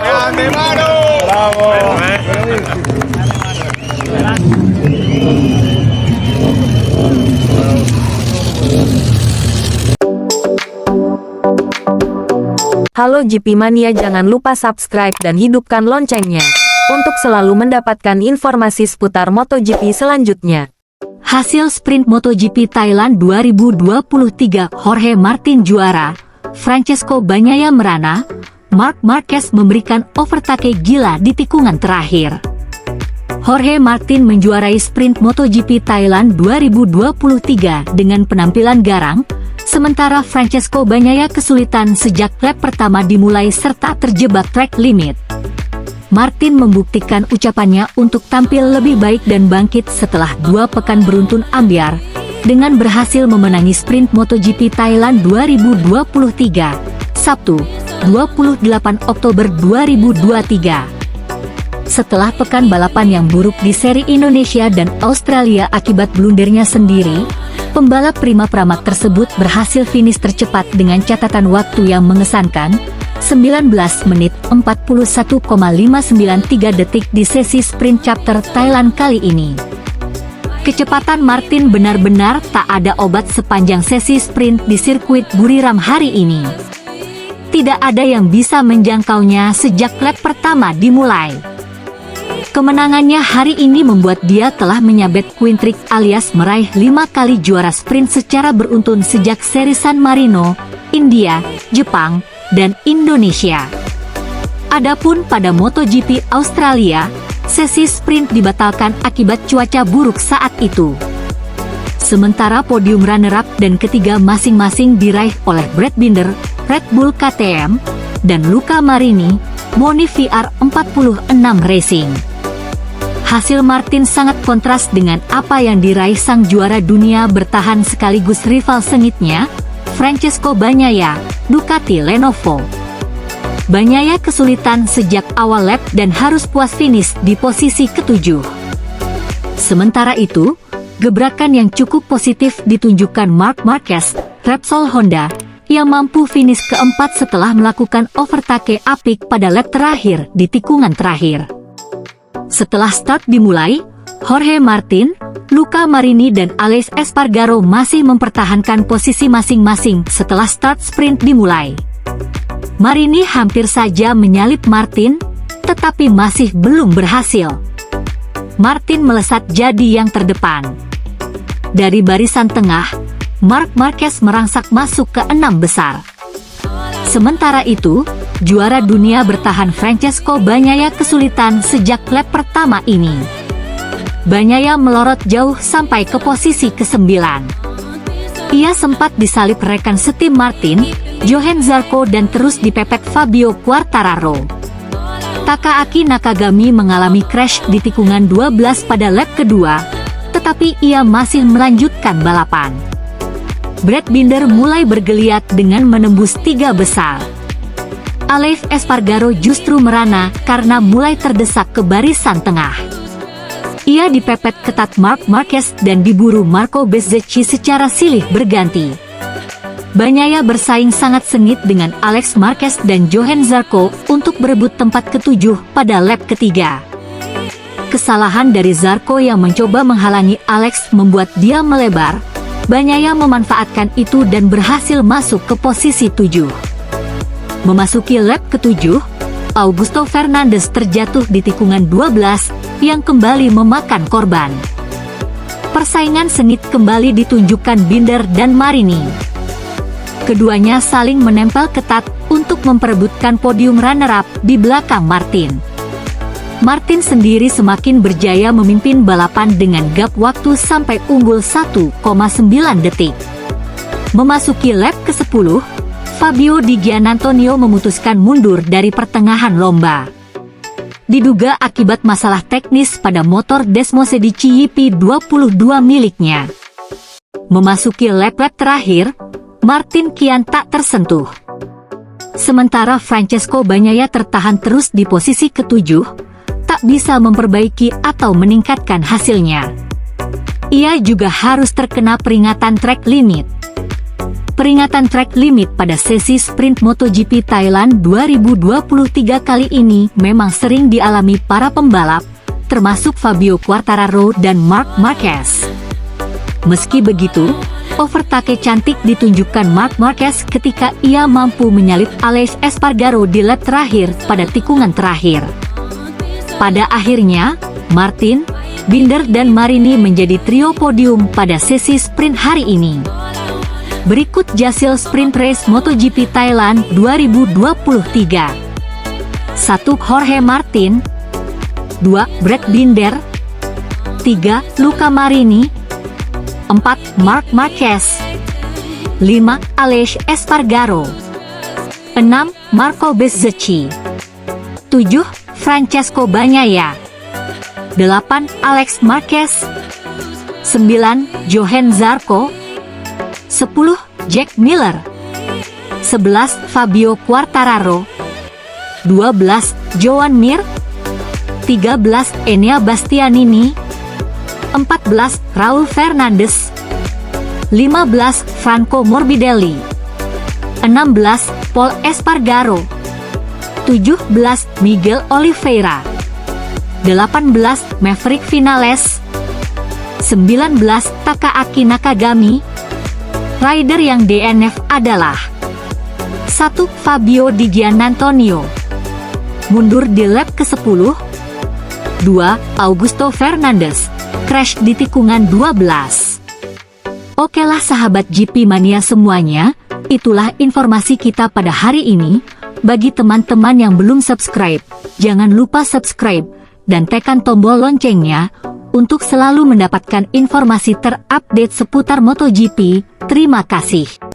Grande mano. Bravo. Halo GP Mania, jangan lupa subscribe dan hidupkan loncengnya untuk selalu mendapatkan informasi seputar MotoGP selanjutnya. Hasil sprint MotoGP Thailand 2023, Jorge Martin juara, Francesco Bagnaia merana, Marc Marquez memberikan overtake gila di tikungan terakhir. Jorge Martin menjuarai sprint MotoGP Thailand 2023 dengan penampilan garang, sementara Francesco Bagnaia kesulitan sejak lap pertama dimulai serta terjebak track limit. Martin membuktikan ucapannya untuk tampil lebih baik dan bangkit setelah 2 pekan beruntun ambyar, dengan berhasil memenangi sprint MotoGP Thailand 2023, Sabtu, 28 Oktober 2023. Setelah pekan balapan yang buruk di seri Indonesia dan Australia akibat blundernya sendiri, pembalap Prima Pramac tersebut berhasil finish tercepat dengan catatan waktu yang mengesankan, 19 menit 41,593 detik di sesi sprint chapter Thailand kali ini. Kecepatan Martin benar-benar tak ada obat sepanjang sesi sprint di sirkuit Buriram hari ini. Tidak ada yang bisa menjangkaunya sejak lap pertama dimulai. Kemenangannya hari ini membuat dia telah menyabet Quintric alias meraih 5 kali juara sprint secara beruntun sejak seri San Marino, India, Jepang, dan Indonesia. Adapun pada MotoGP Australia, sesi sprint dibatalkan akibat cuaca buruk saat itu. Sementara podium runner-up dan ketiga masing-masing diraih oleh Brad Binder, Red Bull KTM, dan Luca Marini, Moni VR46 Racing. Hasil Martin sangat kontras dengan apa yang diraih sang juara dunia bertahan sekaligus rival sengitnya, Francesco Bagnaia, Ducati Lenovo. Bagnaia kesulitan sejak awal lap dan harus puas finish di posisi ke-7. Sementara itu, gebrakan yang cukup positif ditunjukkan Marc Marquez, Repsol Honda, yang mampu finish keempat setelah melakukan overtake apik pada lap terakhir di tikungan terakhir. Setelah start dimulai, Jorge Martin, Luca Marini dan Aleix Espargaro masih mempertahankan posisi masing-masing setelah start sprint dimulai. Marini hampir saja menyalip Martin, tetapi masih belum berhasil. Martin melesat jadi yang terdepan. Dari barisan tengah, Marc Marquez merangsak masuk ke 6 besar. Sementara itu, juara dunia bertahan Francesco Bagnaia kesulitan sejak lap pertama ini. Bagnaia melorot jauh sampai ke posisi ke-9. Ia sempat disalip rekan setim Martin, Johann Zarco dan terus dipepet Fabio Quartararo. Takaaki Nakagami mengalami crash di tikungan 12 pada lap kedua, tetapi ia masih melanjutkan balapan. Brad Binder mulai bergeliat dengan menembus 3 besar. Aleix Espargaro justru merana karena mulai terdesak ke barisan tengah. Ia dipepet ketat Marc Marquez dan diburu Marco Bezzecchi secara silih berganti. Bagnaia bersaing sangat sengit dengan Alex Marquez dan Johann Zarco untuk berebut tempat ke-7 pada lap ketiga. Kesalahan dari Zarco yang mencoba menghalangi Alex membuat dia melebar. Bagnaia memanfaatkan itu dan berhasil masuk ke posisi 7. Memasuki lap ke-7, Augusto Fernandes terjatuh di tikungan 12 yang kembali memakan korban. Persaingan sengit kembali ditunjukkan Binder dan Marini. Keduanya saling menempel ketat untuk memperebutkan podium runner-up di belakang Martin. Martin sendiri semakin berjaya memimpin balapan dengan gap waktu sampai unggul 1,9 detik. Memasuki lap ke-10, Fabio Di Giannantonio memutuskan mundur dari pertengahan lomba. Diduga akibat masalah teknis pada motor Desmosedici YP22 miliknya. Memasuki lap-lap terakhir, Martin kian tak tersentuh. Sementara Francesco Bagnaia tertahan terus di posisi ke-7, tak bisa memperbaiki atau meningkatkan hasilnya. Ia juga harus terkena peringatan track limit. Peringatan track limit pada sesi sprint MotoGP Thailand 2023 kali ini memang sering dialami para pembalap, termasuk Fabio Quartararo dan Marc Marquez. Meski begitu, overtake cantik ditunjukkan Marc Marquez ketika ia mampu menyalip Aleix Espargaro di lap terakhir pada tikungan terakhir. Pada akhirnya, Martin, Binder dan Marini menjadi trio podium pada sesi sprint hari ini. Berikut hasil sprint race MotoGP Thailand 2023. 1. Jorge Martin, 2. Brad Binder, 3. Luca Marini, 4. Marc Marquez, 5. Aleix Espargaro, 6. Marco Bezzecchi, 7. Francesco Bagnaia, 8. Alex Marquez, 9. Johann Zarco, 10. Jack Miller, 11. Fabio Quartararo, 12. Joan Mir, 13. Enea Bastianini, 14. Raul Fernandez, 15. Franco Morbidelli, 16. Paul Espargaro, 17. Miguel Oliveira, 18. Maverick Vinales, 19. Takaaki Nakagami. Rider yang DNF adalah 1. Fabio Di Giannantonio, mundur di lap ke-10. 2. Augusto Fernandes, crash di tikungan 12. Oke lah sahabat GP Mania semuanya, itulah informasi kita pada hari ini. Bagi teman-teman yang belum subscribe, jangan lupa subscribe dan tekan tombol loncengnya untuk selalu mendapatkan informasi terupdate seputar MotoGP. Terima kasih.